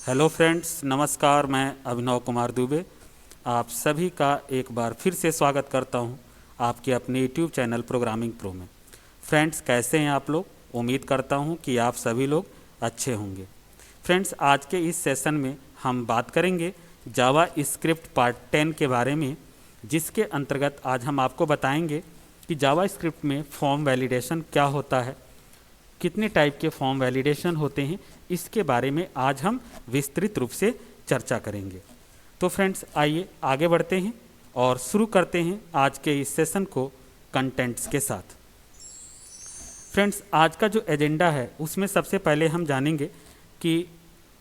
Hello friends, नमस्कार। मैं अभिनव कुमार दुबे आप सभी का एक बार फिर से स्वागत करता हूं आपके अपने यूट्यूब चैनल प्रोग्रामिंग प्रो में। फ्रेंड्स, कैसे हैं आप लोग? उम्मीद करता हूं कि आप सभी लोग अच्छे होंगे। फ्रेंड्स, आज के इस सेशन में हम बात करेंगे जावा स्क्रिप्ट पार्ट 10 के बारे में, जिसके अंतर्गत आज हम आपको बताएंगे कि जावा स्क्रिप्ट में फॉर्म वैलिडेशन क्या होता है, कितने टाइप के फॉर्म वैलिडेशन होते हैं, इसके बारे में आज हम विस्तृत रूप से चर्चा करेंगे। तो फ्रेंड्स, आइए आगे बढ़ते हैं और शुरू करते हैं आज के इस सेशन को कंटेंट्स के साथ। फ्रेंड्स, आज का जो एजेंडा है उसमें सबसे पहले हम जानेंगे कि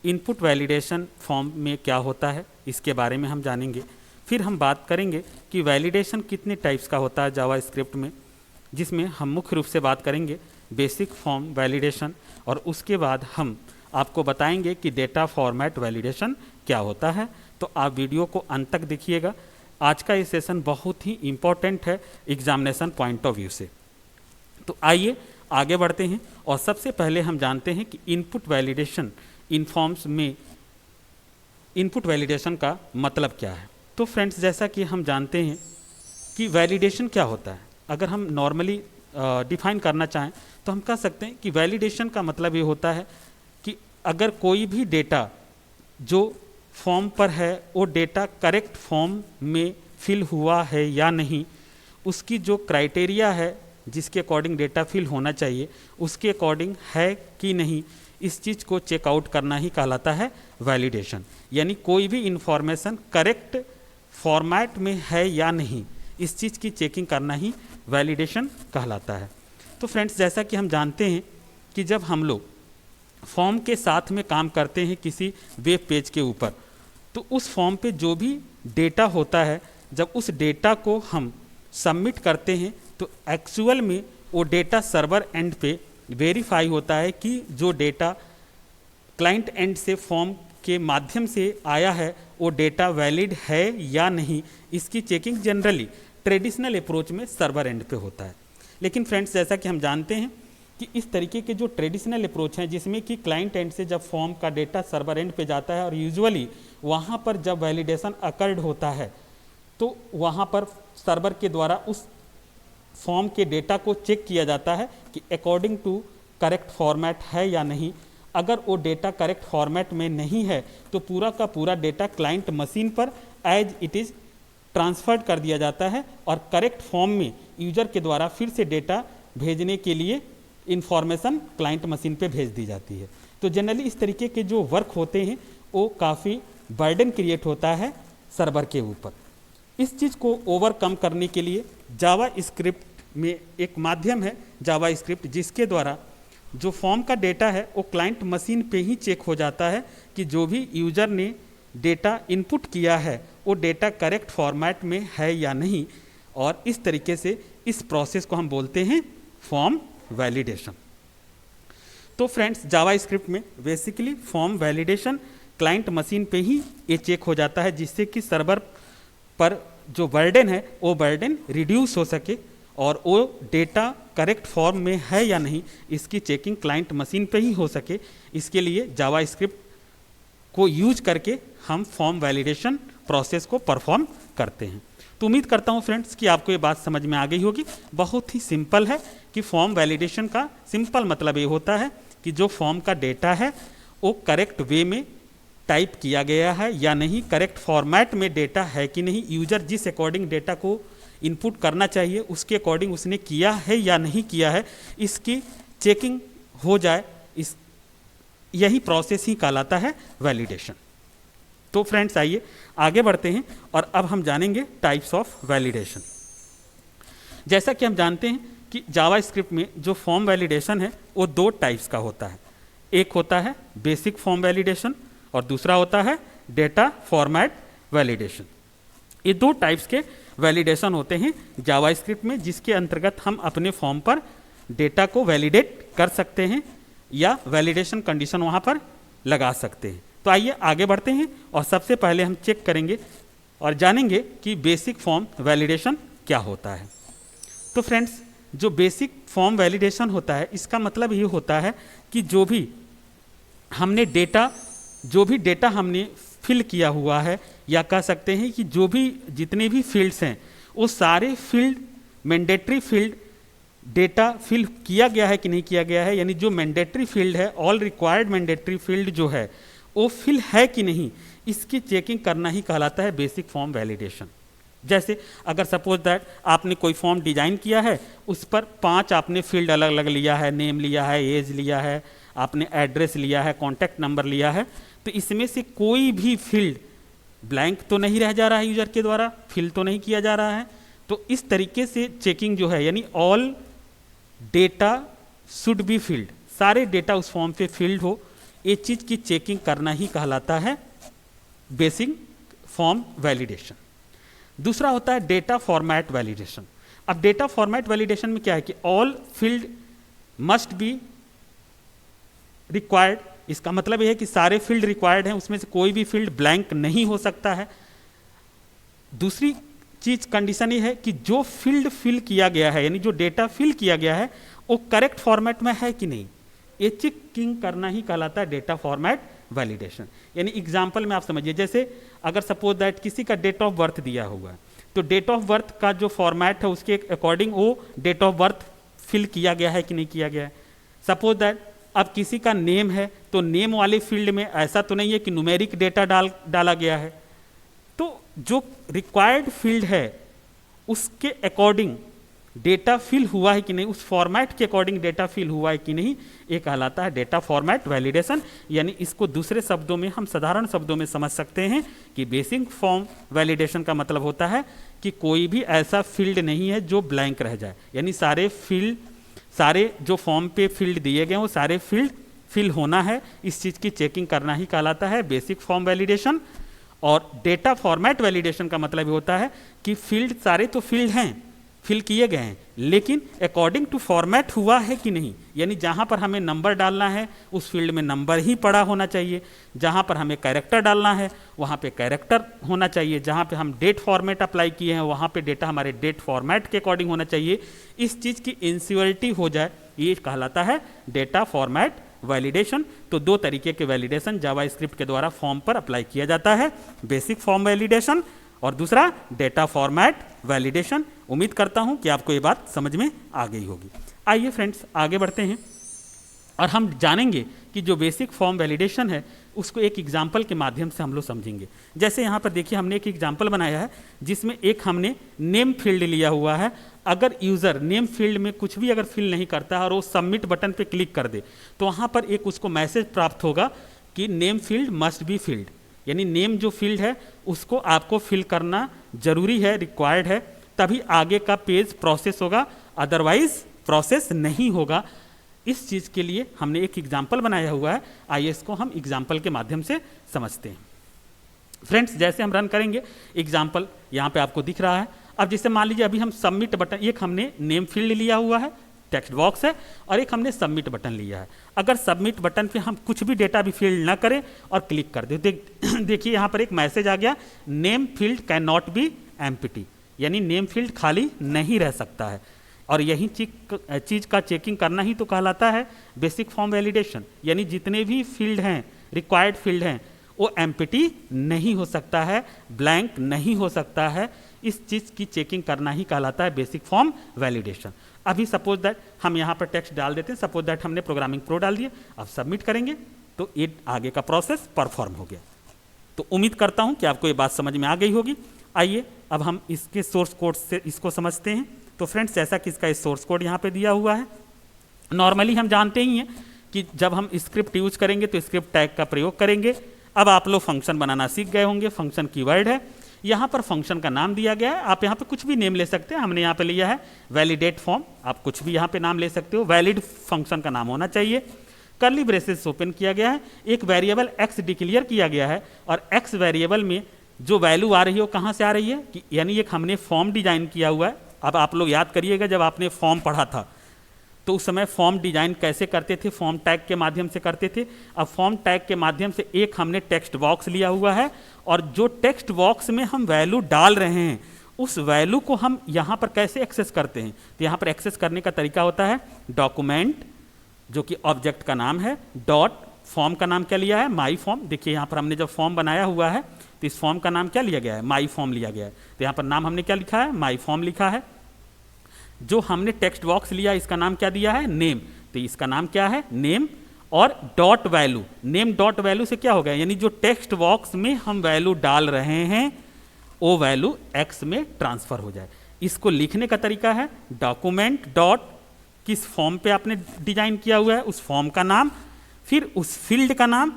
इनपुट वैलिडेशन फॉर्म में क्या होता है, इसके बारे में हम जानेंगे। फिर हम बात करेंगे कि वैलिडेशन कितने टाइप्स का होता है जावा स्क्रिप्ट में, जिसमें हम मुख्य रूप से बात करेंगे बेसिक फॉर्म वैलिडेशन, और उसके बाद हम आपको बताएंगे कि डेटा फॉर्मेट वैलिडेशन क्या होता है। तो आप वीडियो को अंत तक देखिएगा। आज का ये सेशन बहुत ही इम्पोर्टेंट है एग्जामिनेशन पॉइंट ऑफ व्यू से। तो आइए आगे बढ़ते हैं और सबसे पहले हम जानते हैं कि इनपुट वैलिडेशन इन फॉर्म्स में इनपुट वैलिडेशन का मतलब क्या है। तो फ्रेंड्स, जैसा कि हम जानते हैं कि वैलिडेशन क्या होता है, अगर हम नॉर्मली डिफाइन करना चाहें तो हम कह सकते हैं कि वैलिडेशन का मतलब ये होता है कि अगर कोई भी डेटा जो फॉर्म पर है वो डेटा करेक्ट फॉर्म में फिल हुआ है या नहीं, उसकी जो क्राइटेरिया है जिसके अकॉर्डिंग डेटा फिल होना चाहिए उसके अकॉर्डिंग है कि नहीं, इस चीज़ को चेकआउट करना ही कहलाता है वैलिडेशन। यानी कोई भी इंफॉर्मेशन करेक्ट फॉर्मेट में है या नहीं, इस चीज़ की चेकिंग करना ही वैलिडेशन कहलाता है। तो फ्रेंड्स, जैसा कि हम जानते हैं कि जब हम लोग फॉर्म के साथ में काम करते हैं किसी वेब पेज के ऊपर, तो उस फॉर्म पे जो भी डेटा होता है, जब उस डेटा को हम सबमिट करते हैं तो एक्चुअल में वो डेटा सर्वर एंड पे वेरीफाई होता है कि जो डेटा क्लाइंट एंड से फॉर्म के माध्यम से आया है वो डेटा वैलिड है या नहीं। इसकी चेकिंग जनरली ट्रेडिशनल अप्रोच में सर्वर एंड पे होता है। लेकिन फ्रेंड्स, जैसा कि हम जानते हैं कि इस तरीके के जो ट्रेडिशनल अप्रोच हैं जिसमें कि क्लाइंट एंड से जब फॉर्म का डेटा सर्वर एंड पे जाता है और यूजुअली वहाँ पर जब वैलिडेशन अकर्ड होता है तो वहाँ पर सर्वर के द्वारा उस फॉर्म के डेटा को चेक किया जाता है कि अकॉर्डिंग टू करेक्ट फॉर्मेट है या नहीं। अगर वो डेटा करेक्ट फॉर्मेट में नहीं है तो पूरा का पूरा डेटा क्लाइंट मशीन पर एज इट इज़ ट्रांसफर्ड कर दिया जाता है और करेक्ट फॉर्म में यूजर के द्वारा फिर से डेटा भेजने के लिए इंफॉर्मेशन क्लाइंट मशीन पे भेज दी जाती है। तो जनरली इस तरीके के जो वर्क होते हैं वो काफ़ी बर्डन क्रिएट होता है सर्वर के ऊपर। इस चीज़ को ओवरकम करने के लिए जावा स्क्रिप्ट में एक माध्यम है जावा स्क्रिप्ट, जिसके द्वारा जो फॉर्म का डेटा है वो क्लाइंट मशीन पे ही चेक हो जाता है कि जो भी यूजर ने डेटा इनपुट किया है वो डेटा करेक्ट फॉर्मेट में है या नहीं। और इस तरीके से इस प्रोसेस को हम बोलते हैं फॉर्म वैलिडेशन। तो फ्रेंड्स, जावा स्क्रिप्ट में basically form validation client machine पे ही ये चेक हो जाता है, जिससे कि सर्वर पर जो बर्डन है वो बर्डन रिड्यूस हो सके और वो डेटा करेक्ट फॉर्म में है या नहीं इसकी चेकिंग क्लाइंट मशीन पे ही हो सके। इसके लिए जावा स्क्रिप्ट को यूज करके हम फॉर्म वैलिडेशन प्रोसेस को परफॉर्म करते हैं। तो उम्मीद करता हूँ फ्रेंड्स कि आपको ये बात समझ में आ गई होगी। बहुत ही सिंपल है कि फॉर्म वैलिडेशन का सिंपल मतलब ये होता है कि जो फॉर्म का डेटा है वो करेक्ट वे में टाइप किया गया है या नहीं, करेक्ट फॉर्मेट में डेटा है कि नहीं, यूजर जिस अकॉर्डिंग डेटा को इनपुट करना चाहिए उसके अकॉर्डिंग उसने किया है या नहीं किया है, इसकी चेकिंग हो जाए। यही प्रोसेस ही कहलाता है वैलिडेशन। तो फ्रेंड्स, आइए आगे बढ़ते हैं और अब हम जानेंगे टाइप्स ऑफ वैलिडेशन। जैसा कि हम जानते हैं कि जावा स्क्रिप्ट में जो फॉर्म वैलिडेशन है वो दो टाइप्स का होता है। एक होता है बेसिक फॉर्म वैलिडेशन और दूसरा होता है डेटा फॉर्मेट वैलिडेशन। ये दो टाइप्स के वैलिडेशन होते हैं जावा स्क्रिप्ट में, जिसके अंतर्गत हम अपने फॉर्म पर डेटा को वैलिडेट कर सकते हैं या वैलिडेशन कंडीशन वहाँ पर लगा सकते हैं। तो आइए आगे बढ़ते हैं और सबसे पहले हम चेक करेंगे और जानेंगे कि बेसिक फॉर्म वैलिडेशन क्या होता है। तो फ्रेंड्स, जो बेसिक फॉर्म वैलिडेशन होता है इसका मतलब ये होता है कि जो भी हमने डेटा जो भी डेटा हमने फिल किया हुआ है, या कह सकते हैं कि जो भी जितने भी फील्ड्स हैं वो सारे field mandatory field data fill किया गया है कि नहीं किया गया है, यानी जो मैंडेटरी फील्ड है, ऑल रिक्वायर्ड मैंडेटरी फील्ड जो है वो फिल है कि नहीं, इसकी चेकिंग करना ही कहलाता है बेसिक फॉर्म वैलिडेशन। जैसे अगर सपोज दैट आपने कोई फॉर्म डिजाइन किया है, उस पर 5 आपने फील्ड अलग अलग लिया है, नेम लिया है, एज लिया है, आपने एड्रेस लिया है, कॉन्टैक्ट नंबर लिया है, तो इसमें से कोई भी फील्ड ब्लैंक तो नहीं रह जा रहा है, यूजर के द्वारा फिल तो नहीं किया जा रहा है। तो इस तरीके से चेकिंग जो है, यानी all data should be field, सारे डेटा उस फॉर्म पे फील्ड हो, ये चीज की चेकिंग करना ही कहलाता है बेसिक फॉर्म वैलिडेशन। दूसरा होता है डेटा फॉर्मेट वैलिडेशन। अब डेटा फॉर्मेट वैलिडेशन में क्या है कि all field must be required, इसका मतलब यह है कि सारे फील्ड रिक्वायर्ड हैं, उसमें से कोई भी फील्ड ब्लैंक नहीं हो सकता है। दूसरी चीज कंडीशन ये है कि जो फील्ड फिल किया गया है, यानी जो डेटा फिल किया गया है वो करेक्ट फॉर्मेट में है कि नहीं, ये चेकिंग करना ही कहलाता है डेटा फॉर्मेट वैलिडेशन। यानी एग्जांपल में आप समझिए, जैसे अगर सपोज दैट किसी का डेट ऑफ बर्थ दिया हुआ है, तो डेट ऑफ बर्थ का जो फॉर्मेट है उसके अकॉर्डिंग वो डेट ऑफ बर्थ फिल किया गया है कि नहीं किया गया है। सपोज दैट अब किसी का नेम है, तो नेम वाले फील्ड में ऐसा तो नहीं है कि न्यूमेरिक डेटा डाला गया है, तो जो रिक्वायर्ड फील्ड है उसके अकॉर्डिंग डेटा फिल हुआ है कि नहीं, उस फॉर्मेट के अकॉर्डिंग डेटा फिल हुआ है कि नहीं, ये कहलाता है डेटा फॉर्मेट वैलिडेशन। यानी इसको दूसरे शब्दों में, हम साधारण शब्दों में समझ सकते हैं कि बेसिक फॉर्म वैलिडेशन का मतलब होता है कि कोई भी ऐसा फील्ड नहीं है जो ब्लैंक रह जाए, यानी सारे जो फॉर्म पे फील्ड दिए गए वो सारे फील्ड फिल होना है, इस चीज़ की चेकिंग करना ही कहलाता है बेसिक फॉर्म वैलिडेशन। और डेटा फॉर्मेट वैलिडेशन का मतलब ये होता है कि फील्ड सारे तो फील्ड हैं, फिल किए गए हैं, लेकिन अकॉर्डिंग टू फॉर्मेट हुआ है कि नहीं, यानी जहाँ पर हमें नंबर डालना है उस फील्ड में नंबर ही पड़ा होना चाहिए, जहाँ पर हमें कैरेक्टर डालना है वहाँ पे कैरेक्टर होना चाहिए, जहाँ पे हम डेट फॉर्मेट अप्लाई किए हैं वहाँ पे डेटा हमारे डेट फॉर्मेट के अकॉर्डिंग होना चाहिए। इस चीज़ की इंश्योरिटी हो जाए, ये कहलाता है डेटा फॉर्मेट वैलिडेशन। तो 2 तरीके के वैलिडेशन जावास्क्रिप्ट के द्वारा फॉर्म पर अप्लाई किया जाता है, बेसिक फॉर्म वैलिडेशन और दूसरा डेटा फॉर्मेट वैलिडेशन। उम्मीद करता हूं कि आपको ये बात समझ में आ गई होगी। आइए फ्रेंड्स आगे बढ़ते हैं और हम जानेंगे कि जो बेसिक फॉर्म वैलिडेशन है उसको एक एग्जाम्पल के माध्यम से हम लोग समझेंगे। जैसे यहाँ पर देखिए हमने एक एग्जाम्पल बनाया है जिसमें एक हमने नेम फील्ड लिया हुआ है। अगर यूज़र नेम फील्ड में कुछ भी अगर फिल नहीं करता है और वो सबमिट बटन पे क्लिक कर दे तो वहाँ पर एक उसको मैसेज प्राप्त होगा कि name field must be filled, यानी नेम जो फील्ड है उसको आपको फिल करना जरूरी है, रिक्वायर्ड है, तभी आगे का पेज प्रोसेस होगा, अदरवाइज प्रोसेस नहीं होगा। इस चीज़ के लिए हमने एक एग्जाम्पल बनाया हुआ है, आइए इसको हम एग्जाम्पल के माध्यम से समझते हैं। फ्रेंड्स जैसे हम रन करेंगे एग्जाम्पल यहाँ पे आपको दिख रहा है। अब जैसे मान लीजिए अभी हम सबमिट बटन, एक हमने नेम फील्ड लिया हुआ है, टेक्स्ट बॉक्स है, और एक हमने सबमिट बटन लिया है। अगर सबमिट बटन पे हम कुछ भी डेटा भी फिल ना करें और क्लिक कर दें, देखिए यहाँ पर एक मैसेज आ गया, name field can not be empty, यानी नेम फील्ड खाली नहीं रह सकता है। और यही चीज़ का चेकिंग करना ही तो कहलाता है बेसिक फॉर्म वैलिडेशन, यानी जितने भी फील्ड हैं, रिक्वायर्ड फील्ड हैं, वो एम्प्टी नहीं हो सकता है, ब्लैंक नहीं हो सकता है। इस चीज़ की चेकिंग करना ही कहलाता है बेसिक फॉर्म वैलिडेशन। अभी सपोज दैट हम यहाँ पर टेक्स्ट डाल देते हैं, सपोज दैट हमने प्रोग्रामिंग प्रो डाल दिया, अब सबमिट करेंगे तो ये आगे का प्रोसेस परफॉर्म हो गया। तो उम्मीद करता हूँ कि आपको ये बात समझ में आ गई होगी। आइए अब हम इसके सोर्स कोड से इसको समझते हैं। तो फ्रेंड्स जैसा कि इसका सोर्स कोड यहाँ पे दिया हुआ है, नॉर्मली हम जानते ही हैं कि जब हम स्क्रिप्ट यूज करेंगे तो स्क्रिप्ट टैग का प्रयोग करेंगे। अब आप लोग फंक्शन बनाना सीख गए होंगे, फंक्शन कीवर्ड है, यहाँ पर फंक्शन का नाम दिया गया है, आप यहाँ पे कुछ भी नेम ले सकते हैं। हमने यहाँ पे लिया है वैलिडेट फॉर्म, आप कुछ भी यहाँ पे नाम ले सकते हो, वैलिड फंक्शन का नाम होना चाहिए। कर्ली ब्रेसेस ओपन किया गया है, एक वेरिएबल एक्स डिक्लेयर किया गया है और एक्स वेरिएबल में जो वैल्यू आ रही है वो कहाँ से आ रही है कि यानी एक हमने फॉर्म डिजाइन किया हुआ है। अब आप लोग याद करिएगा जब आपने फॉर्म पढ़ा था तो उस समय फॉर्म डिजाइन कैसे करते थे, फॉर्म टैग के माध्यम से करते थे। अब फॉर्म टैग के माध्यम से एक हमने टेक्स्ट बॉक्स लिया हुआ है और जो टेक्स्ट बॉक्स में हम वैल्यू डाल रहे हैं उस वैल्यू को हम यहाँ पर कैसे एक्सेस करते हैं, तो यहाँ पर एक्सेस करने का तरीका होता है डॉक्यूमेंट, जो कि ऑब्जेक्ट का नाम है, डॉट फॉर्म का नाम क्या लिया है, माई फॉर्म। देखिए यहाँ पर हमने जब फॉर्म बनाया हुआ है तो इस फॉर्म का नाम क्या लिया गया है, माई फॉर्म लिया गया है। तो यहाँ पर नाम हमने क्या लिखा है, माई फॉर्म लिखा है। जो हमने टेक्स्ट बॉक्स लिया इसका नाम क्या दिया है, नेम। तो इसका नाम क्या है, नेम। और dot value, name dot value से क्या हो गया, यानी जो टेक्स्ट बॉक्स में हम वैल्यू डाल रहे हैं वो वैल्यू एक्स में ट्रांसफर हो जाए। इसको लिखने का तरीका है डॉक्यूमेंट डॉट, किस फॉर्म पे आपने डिजाइन किया हुआ है उस फॉर्म का नाम, फिर उस फील्ड का नाम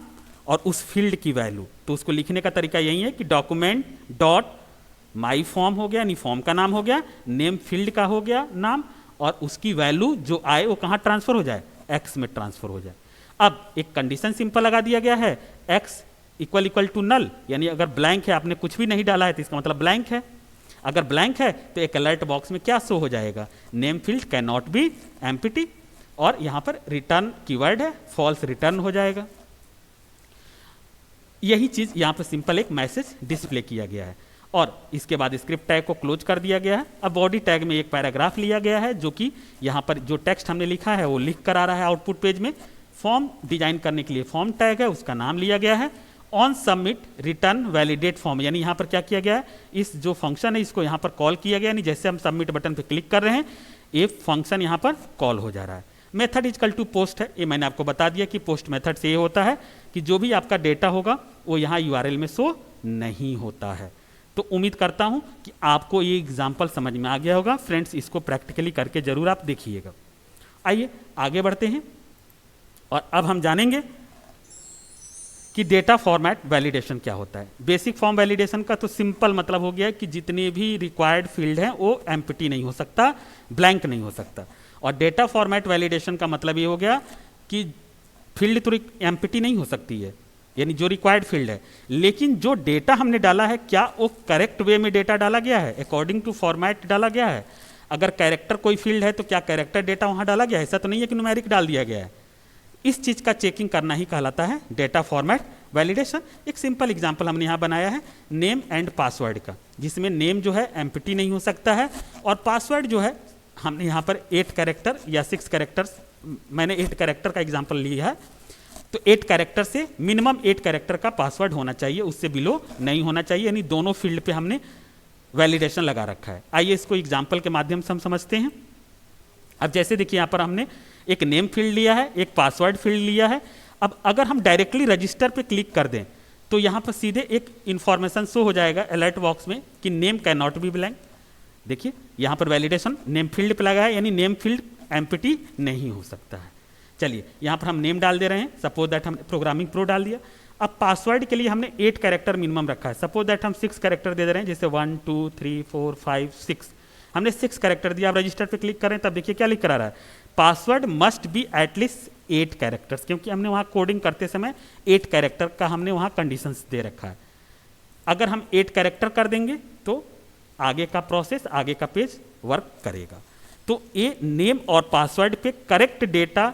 और उस फील्ड की वैल्यू। तो उसको लिखने का तरीका यही है कि डॉक्यूमेंट डॉट माई फॉर्म हो गया, यानी फॉर्म का नाम हो गया, नेम फील्ड का हो गया नाम, और उसकी वैल्यू जो आए वो कहाँ ट्रांसफर हो जाए, एक्स में ट्रांसफर हो जाए। अब एक कंडीशन सिंपल लगा दिया गया है, x equal equal to null, यानी अगर ब्लैंक है, आपने कुछ भी नहीं डाला है तो इसका मतलब ब्लैंक है। अगर ब्लैंक है तो एक अलर्ट बॉक्स में क्या शो हो जाएगा, name field can not be empty, और यहाँ पर रिटर्न कीवर्ड है, फॉल्स रिटर्न हो जाएगा। यही चीज यहाँ पर सिंपल एक मैसेज डिस्प्ले किया गया है, और इसके बाद स्क्रिप्ट टैग को क्लोज कर दिया गया है। अब बॉडी टैग में एक पैराग्राफ लिया गया है, जो कि यहाँ पर जो टेक्स्ट हमने लिखा है वो लिख कर आ रहा है आउटपुट पेज में। फॉर्म डिजाइन करने के लिए फॉर्म टैग है, उसका नाम लिया गया है। On submit return validate form, यानी यहाँ पर क्या किया गया है, इस जो फंक्शन है इसको यहाँ पर कॉल किया गया, यानी जैसे हम सबमिट बटन पर क्लिक कर रहे हैं ये फंक्शन यहाँ पर कॉल हो जा रहा है। मेथड इजकल टू पोस्ट है, ये मैंने आपको बता दिया कि पोस्ट मेथड से ये होता है कि जो भी आपका डेटा होगा वो यहाँ यूआरएल में शो नहीं होता है। तो उम्मीद करता हूँ कि आपको ये एग्जाम्पल समझ में आ गया होगा। फ्रेंड्स, इसको प्रैक्टिकली करके जरूर आप देखिएगा। आइए आगे बढ़ते हैं, और अब हम जानेंगे कि डेटा फॉर्मेट वैलिडेशन क्या होता है। बेसिक फॉर्म वैलिडेशन का तो सिंपल मतलब हो गया है कि जितने भी रिक्वायर्ड फील्ड हैं वो एम्प्टी नहीं हो सकता, ब्लैंक नहीं हो सकता। और डेटा फॉर्मेट वैलिडेशन का मतलब ये हो गया कि फील्ड तो एम्प्टी नहीं हो सकती है, यानी जो रिक्वायर्ड फील्ड है, लेकिन जो डेटा हमने डाला है क्या वो करेक्ट वे में डेटा डाला गया है, अकॉर्डिंग टू फॉर्मेट डाला गया है। अगर कैरेक्टर कोई फील्ड है तो क्या कैरेक्टर डेटा वहाँ डाला गया है, ऐसा तो नहीं है कि न्यूमेरिक डाल दिया गया है। इस चीज़ का चेकिंग करना ही कहलाता है डेटा फॉर्मेट वैलिडेशन। एक सिंपल एग्जांपल हमने यहाँ बनाया है नेम एंड पासवर्ड का, जिसमें नेम जो है एम्प्टी नहीं हो सकता है, और पासवर्ड जो है हमने यहाँ पर 8 कैरेक्टर या 6 कैरेक्टर्स, मैंने 8 कैरेक्टर का एग्जांपल लिया है। तो 8 कैरेक्टर से मिनिमम 8 कैरेक्टर का पासवर्ड होना चाहिए, उससे बिलो नहीं होना चाहिए, यानी दोनों फील्ड पे हमने वैलिडेशन लगा रखा है। आइए इसको एग्जाम्पल के माध्यम से हम समझते हैं। अब जैसे देखिए यहाँ पर हमने एक नेम फील्ड लिया है, एक पासवर्ड फील्ड लिया है। अब अगर हम डायरेक्टली रजिस्टर पे क्लिक कर दें तो यहाँ पर सीधे एक इंफॉर्मेशन शो हो जाएगा अलर्ट बॉक्स में कि name can not be blank. देखिए यहाँ पर वैलिडेशन नेम फील्ड पे लगा है, यानी नेम फील्ड एम्प्टी नहीं हो सकता है। चलिए यहाँ पर हम नेम डाल दे रहे हैं, सपोज दैट हमने प्रोग्रामिंग प्रो डाल दिया। अब पासवर्ड के लिए हमने 8 कैरेक्टर मिनिमम रखा है, सपोज दैट हम 6 कैरेक्टर दे रहे हैं, जैसे 1 2 3 4 5 6, हमने 6 कैरेक्टर दिया। अब रजिस्टर पे क्लिक करें तब देखिए क्या लिख कर आ रहा है, password must be at least 8 characters, क्योंकि हमने वहाँ कोडिंग करते समय 8 कैरेक्टर का हमने वहाँ कंडीशंस दे रखा है। अगर हम 8 कैरेक्टर कर देंगे तो आगे का प्रोसेस, आगे का पेज वर्क करेगा। तो ये नेम और पासवर्ड पे करेक्ट डेटा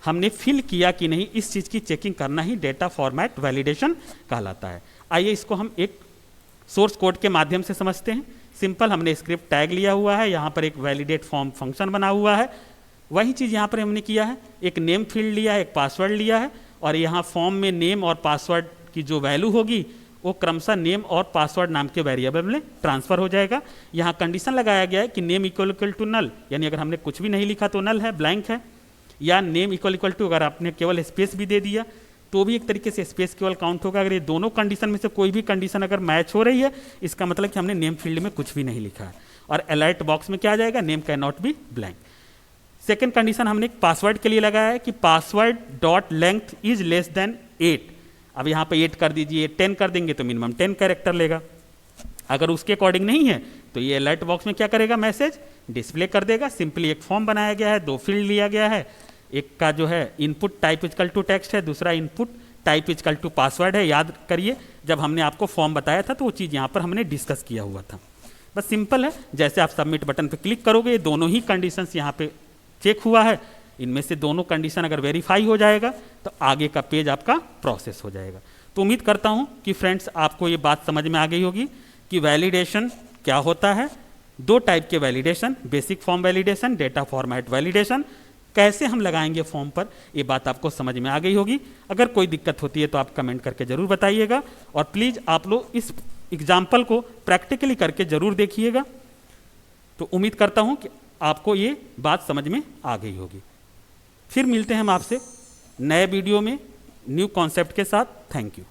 हमने फिल किया कि नहीं, इस चीज़ की चेकिंग करना ही डेटा फॉर्मेट वैलिडेशन कहलाता है। आइए इसको हम एक सोर्स कोड के माध्यम से समझते हैं। सिंपल, हमने स्क्रिप्ट टैग लिया हुआ है, यहाँ पर एक वैलिडेट फॉर्म फंक्शन बना हुआ है। वही चीज़ यहाँ पर हमने किया है, एक नेम फील्ड लिया है, एक पासवर्ड लिया है, और यहाँ फॉर्म में नेम और पासवर्ड की जो वैल्यू होगी वो क्रमशः नेम और पासवर्ड नाम के वेरिएबल में ट्रांसफर हो जाएगा। यहाँ कंडीशन लगाया गया है कि नेम इक्वल टू नल, यानी अगर हमने कुछ भी नहीं लिखा तो नल है, ब्लैंक है, या नेम इक्वल टू अगर आपने केवल स्पेस भी दे दिया तो भी एक तरीके से स्पेस केवल काउंट होगा। अगर ये दोनों कंडीशन में से कोई भी कंडीशन अगर मैच हो रही है, इसका मतलब कि हमने नेम फील्ड में कुछ भी नहीं लिखा है। और अलर्ट बॉक्स में क्या आ जाएगा, name can not be blank. Second condition हमने पासवर्ड के लिए लगाया है कि password dot length is less than 8। अब यहाँ पे 8 कर दीजिए, 10 कर देंगे तो मिनिमम 10 कैरेक्टर लेगा। अगर उसके अकॉर्डिंग नहीं है तो ये अलर्ट बॉक्स में क्या करेगा, मैसेज डिस्प्ले कर देगा। सिंपली एक फॉर्म बनाया गया है, 2 फील्ड लिया गया है, एक का जो है input type is equal to text है, दूसरा input type is equal to password है। याद करिए जब हमने आपको फॉर्म बताया था तो वो चीज़ यहाँ पर हमने डिस्कस किया हुआ था। बस सिंपल है, जैसे आप सबमिट बटन पर क्लिक करोगे, ये दोनों ही कंडीशंस यहाँ पे चेक हुआ है, इनमें से दोनों कंडीशन अगर वेरीफाई हो जाएगा तो आगे का पेज आपका प्रोसेस हो जाएगा। तो उम्मीद करता हूँ कि फ्रेंड्स आपको ये बात समझ में आ गई होगी कि वैलिडेशन क्या होता है। 2 टाइप के validation, basic form validation, data format validation. कैसे हम लगाएंगे फॉर्म पर, ये बात आपको समझ में आ गई होगी। अगर कोई दिक्कत होती है तो आप कमेंट करके ज़रूर बताइएगा, और प्लीज़ आप लोग इस एग्जाम्पल को प्रैक्टिकली करके ज़रूर देखिएगा। तो उम्मीद करता हूँ कि आपको ये बात समझ में आ गई होगी। फिर मिलते हैं हम आपसे नए वीडियो में न्यू कॉन्सेप्ट के साथ। Thank you.